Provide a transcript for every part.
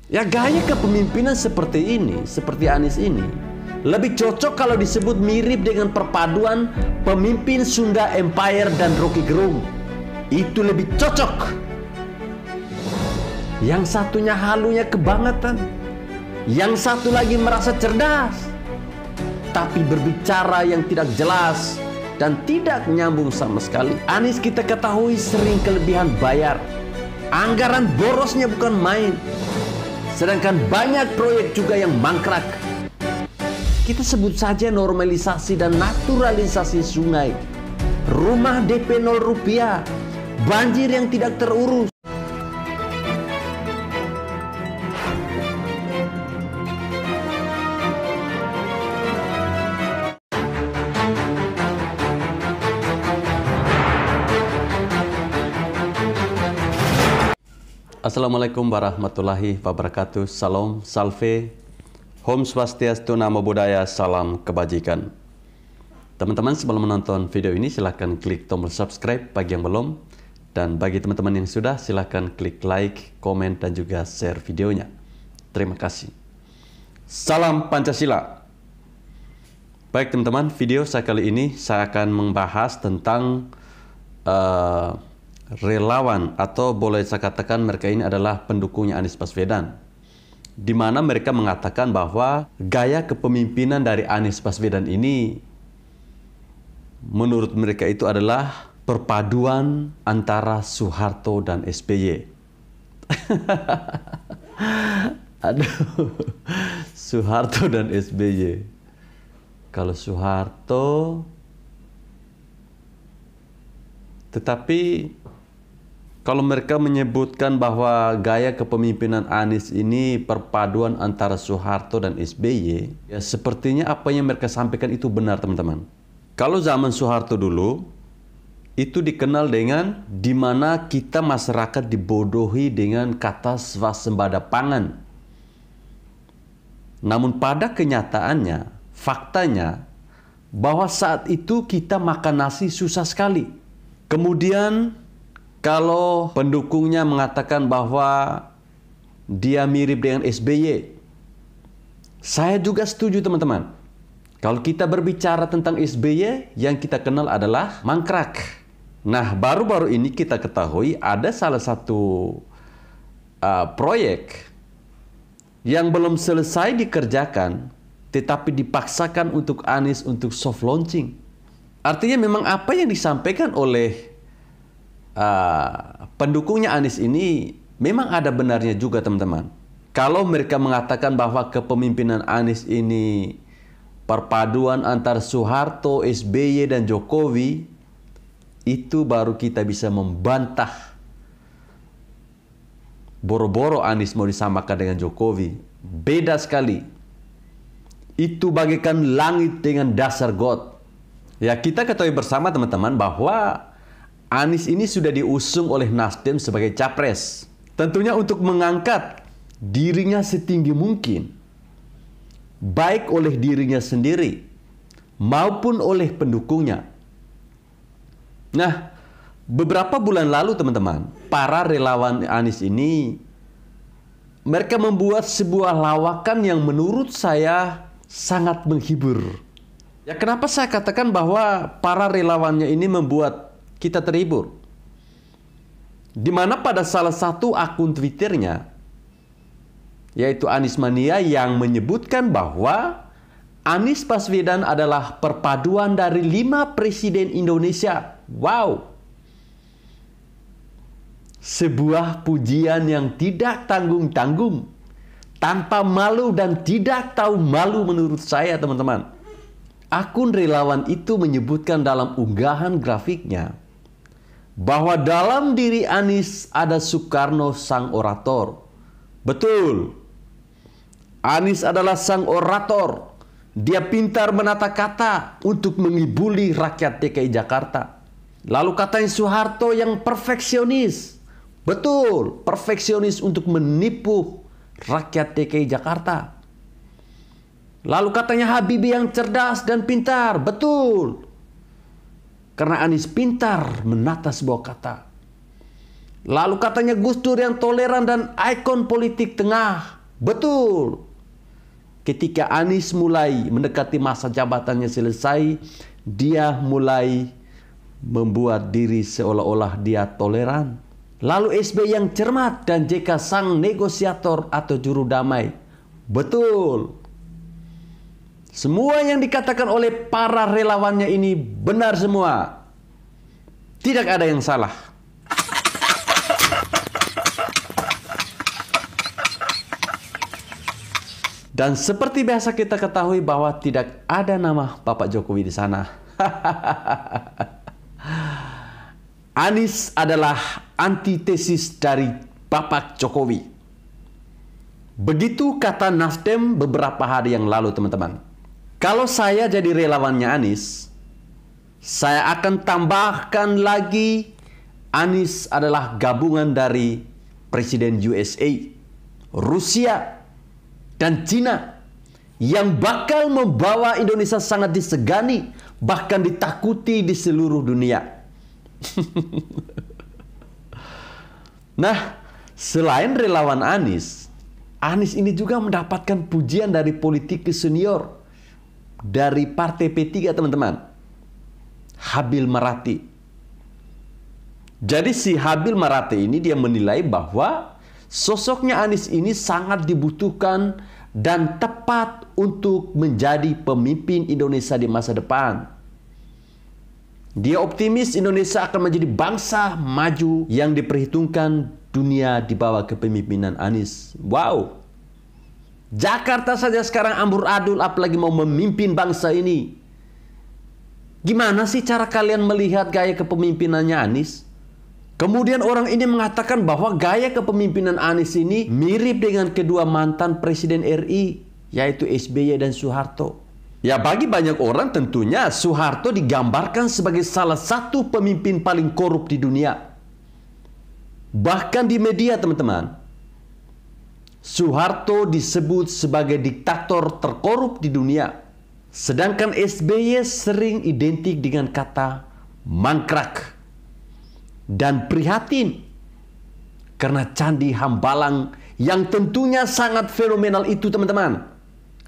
Ya, gaya kepemimpinan seperti ini, seperti Anies ini, lebih cocok kalau disebut mirip dengan perpaduan pemimpin Sunda Empire dan Rocky Gerung. Itu lebih cocok. Yang satunya halunya kebangetan, yang satu lagi merasa cerdas, tapi berbicara yang tidak jelas dan tidak nyambung sama sekali. Anies kita ketahui sering kelebihan bayar. Anggaran borosnya bukan main. Sedangkan banyak proyek juga yang mangkrak. Kita sebut saja normalisasi dan naturalisasi sungai, rumah DP 0 rupiah, banjir yang tidak terurus. Assalamualaikum warahmatullahi wabarakatuh. Salam, salve, Om Swastiastu, Namo Buddhaya, salam kebajikan. Teman-teman, sebelum menonton video ini silahkan klik tombol subscribe bagi yang belum. Dan bagi teman-teman yang sudah, silahkan klik like, komen, dan juga share videonya. Terima kasih. Salam Pancasila. Baik teman-teman, video saya kali ini saya akan membahas tentang relawan, atau boleh saya katakan mereka ini adalah pendukungnya Anies Baswedan, di mana mereka mengatakan bahwa gaya kepemimpinan dari Anies Baswedan ini menurut mereka itu adalah perpaduan antara Soeharto dan SBY. Aduh, Soeharto dan SBY. Kalau Soeharto, tetapi kalau mereka menyebutkan bahwa gaya kepemimpinan Anies ini perpaduan antara Soeharto dan SBY, ya sepertinya apa yang mereka sampaikan itu benar, teman-teman. Kalau zaman Soeharto dulu, itu dikenal dengan di mana kita masyarakat dibodohi dengan kata swasembada pangan. Namun pada kenyataannya, faktanya, bahwa saat itu kita makan nasi susah sekali. Kemudian kalau pendukungnya mengatakan bahwa dia mirip dengan SBY, saya juga setuju, teman-teman. Kalau kita berbicara tentang SBY, yang kita kenal adalah mangkrak. Nah, baru-baru ini kita ketahui ada salah satu proyek yang belum selesai dikerjakan, tetapi dipaksakan untuk Anies untuk soft launching. Artinya memang apa yang disampaikan oleh pendukungnya Anies ini memang ada benarnya juga, teman-teman. Kalau mereka mengatakan bahwa kepemimpinan Anies ini perpaduan antara Soeharto, SBY, dan Jokowi, itu baru kita bisa membantah. Boro-boro Anies mau disamakan dengan Jokowi. Beda sekali. Itu bagaikan langit dengan dasar got. Ya, kita ketahui bersama, teman-teman, bahwa Anies ini sudah diusung oleh Nasdem sebagai capres. Tentunya untuk mengangkat dirinya setinggi mungkin, baik oleh dirinya sendiri maupun oleh pendukungnya. Nah, beberapa bulan lalu, teman-teman, para relawan Anies ini, mereka membuat sebuah lawakan yang menurut saya sangat menghibur. Ya, kenapa saya katakan bahwa para relawannya ini membuat kita terhibur? Di mana pada salah satu akun Twitternya, yaitu Anies Mania, yang menyebutkan bahwa Anies Baswedan adalah perpaduan dari 5 presiden Indonesia. Wow! Sebuah pujian yang tidak tanggung-tanggung, tanpa malu dan tidak tahu malu menurut saya, teman-teman. Akun relawan itu menyebutkan dalam unggahan grafiknya bahwa dalam diri Anies ada Soekarno sang orator. Betul. Anies adalah sang orator. Dia pintar menata kata untuk mengibuli rakyat DKI Jakarta. Lalu katanya Soeharto yang perfeksionis. Betul, perfeksionis untuk menipu rakyat DKI Jakarta. Lalu katanya Habibie yang cerdas dan pintar. Betul. Karena Anies pintar menata sebuah kata. Lalu katanya Gus Dur yang toleran dan ikon politik tengah. Betul. Ketika Anies mulai mendekati masa jabatannya selesai, dia mulai membuat diri seolah-olah dia toleran. Lalu SBY yang cermat dan JK sang negosiator atau juru damai. Betul. Semua yang dikatakan oleh para relawannya ini benar semua. Tidak ada yang salah. Dan seperti biasa kita ketahui bahwa tidak ada nama Bapak Jokowi di sana. Anies adalah antitesis dari Bapak Jokowi. Begitu kata Nasdem beberapa hari yang lalu, teman-teman. Kalau saya jadi relawannya Anies, saya akan tambahkan lagi Anies adalah gabungan dari Presiden USA, Rusia, dan Cina yang bakal membawa Indonesia sangat disegani, bahkan ditakuti di seluruh dunia. Nah, selain relawan Anies ini juga mendapatkan pujian dari politikus senior dari Partai P3, teman-teman. Habil Marati. Jadi si Habil Marati ini dia menilai bahwa sosoknya Anies ini sangat dibutuhkan dan tepat untuk menjadi pemimpin Indonesia di masa depan. Dia optimis Indonesia akan menjadi bangsa maju yang diperhitungkan dunia di bawah kepemimpinan Anies. Wow. Jakarta saja sekarang amburadul, apalagi mau memimpin bangsa ini. Gimana sih cara kalian melihat gaya kepemimpinannya Anies? Kemudian orang ini mengatakan bahwa gaya kepemimpinan Anies ini mirip dengan kedua mantan Presiden RI, yaitu SBY dan Soeharto. Ya, bagi banyak orang tentunya Soeharto digambarkan sebagai salah satu pemimpin paling korup di dunia. Bahkan di media, teman-teman, Soeharto disebut sebagai diktator terkorup di dunia. Sedangkan SBY sering identik dengan kata mangkrak. Dan prihatin karena Candi Hambalang yang tentunya sangat fenomenal itu, teman-teman.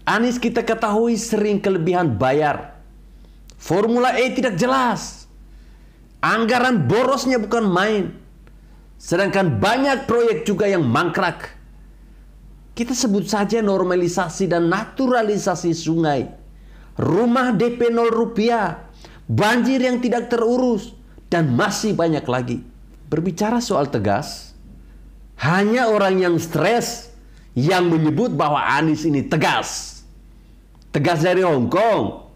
Anies kita ketahui sering kelebihan bayar. Formula E tidak jelas. Anggaran borosnya bukan main. Sedangkan banyak proyek juga yang mangkrak. Kita sebut saja normalisasi dan naturalisasi sungai. Rumah DP 0 rupiah. Banjir yang tidak terurus. Dan masih banyak lagi. Berbicara soal tegas, hanya orang yang stres yang menyebut bahwa Anies ini tegas. Tegas dari Hong Kong.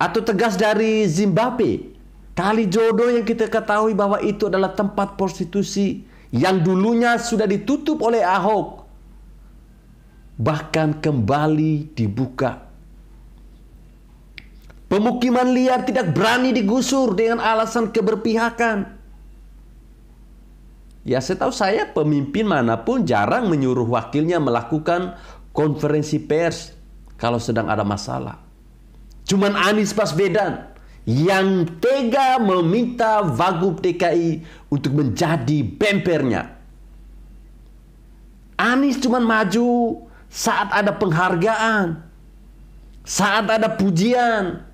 Atau tegas dari Zimbabwe. Kalijodo yang kita ketahui bahwa itu adalah tempat prostitusi yang dulunya sudah ditutup oleh Ahok. Bahkan kembali dibuka. Pemukiman liar tidak berani digusur dengan alasan keberpihakan. Ya, setahu saya pemimpin manapun jarang menyuruh wakilnya melakukan konferensi pers kalau sedang ada masalah. Cuman Anies Baswedan yang tega meminta Wagub DKI untuk menjadi bempernya. Anies cuman maju saat ada penghargaan, saat ada pujian.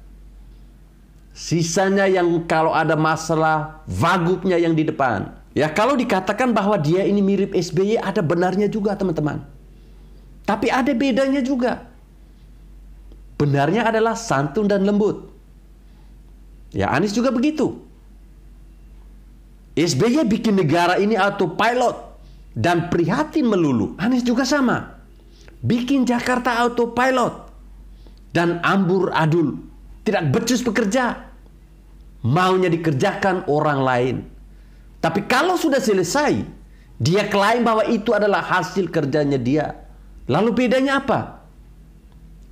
Sisanya yang kalau ada masalah, Wagubnya yang di depan. Ya, kalau dikatakan bahwa dia ini mirip SBY, ada benarnya juga, teman-teman. Tapi ada bedanya juga. Benarnya adalah santun dan lembut. Ya, Anies juga begitu. SBY bikin negara ini autopilot dan prihatin melulu. Anies juga sama. Bikin Jakarta autopilot dan amburadul. Tidak becus bekerja. Maunya dikerjakan orang lain. Tapi kalau sudah selesai, dia klaim bahwa itu adalah hasil kerjanya dia. Lalu bedanya apa?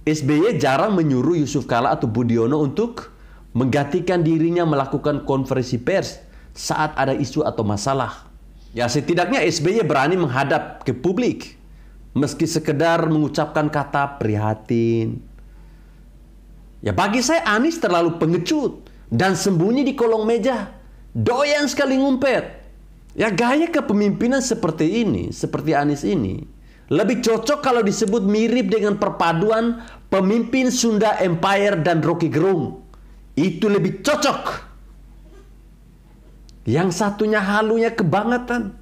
SBY jarang menyuruh Yusuf Kala atau Budiono untuk menggantikan dirinya melakukan konferensi pers saat ada isu atau masalah. Ya, setidaknya SBY berani menghadap ke publik. Meski sekedar mengucapkan kata prihatin. Ya, bagi saya Anies terlalu pengecut dan sembunyi di kolong meja. Doyan sekali ngumpet. Ya gaya kepemimpinan seperti ini, seperti Anies ini, lebih cocok kalau disebut mirip dengan perpaduan pemimpin Sunda Empire dan Rocky Gerung. Itu lebih cocok. Yang satunya halunya kebangetan.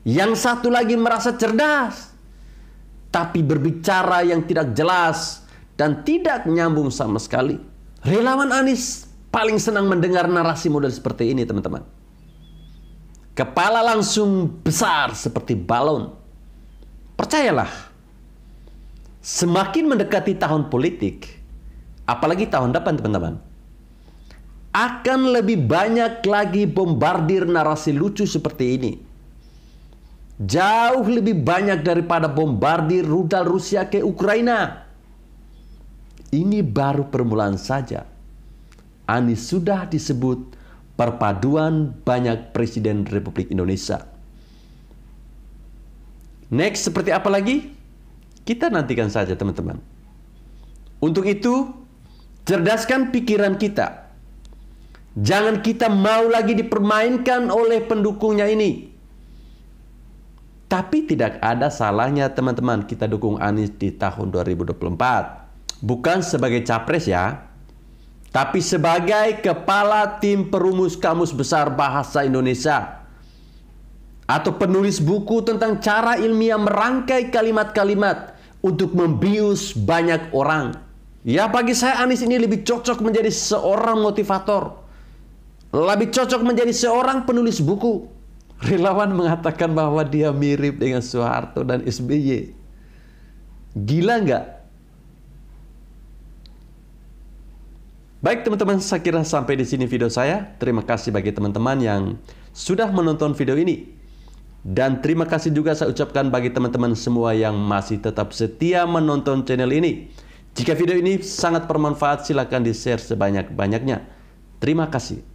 Yang satu lagi merasa cerdas. Tapi berbicara yang tidak jelas dan tidak nyambung sama sekali. Relawan Anies paling senang mendengar narasi model seperti ini, teman-teman. Kepala langsung besar seperti balon. Percayalah, semakin mendekati tahun politik, apalagi tahun depan, teman-teman, akan lebih banyak lagi bombardir narasi lucu seperti ini. Jauh lebih banyak daripada bombardir rudal Rusia ke Ukraina. Ini baru permulaan saja. Anies sudah disebut perpaduan banyak Presiden Republik Indonesia. Next, seperti apa lagi? Kita nantikan saja, teman-teman. Untuk itu, cerdaskan pikiran kita. Jangan kita mau lagi dipermainkan oleh pendukungnya ini. Tapi tidak ada salahnya, teman-teman, kita dukung Anies di tahun 2024. Bukan sebagai capres ya, tapi sebagai kepala tim perumus Kamus Besar Bahasa Indonesia atau penulis buku tentang cara ilmiah merangkai kalimat-kalimat untuk membius banyak orang. Ya, bagi saya Anies ini lebih cocok menjadi seorang motivator, lebih cocok menjadi seorang penulis buku. Relawan mengatakan bahwa dia mirip dengan Soeharto dan SBY. Gila nggak? Baik teman-teman, saya kira sampai di sini video saya. Terima kasih bagi teman-teman yang sudah menonton video ini. Dan terima kasih juga saya ucapkan bagi teman-teman semua yang masih tetap setia menonton channel ini. Jika video ini sangat bermanfaat, silakan di-share sebanyak-banyaknya. Terima kasih.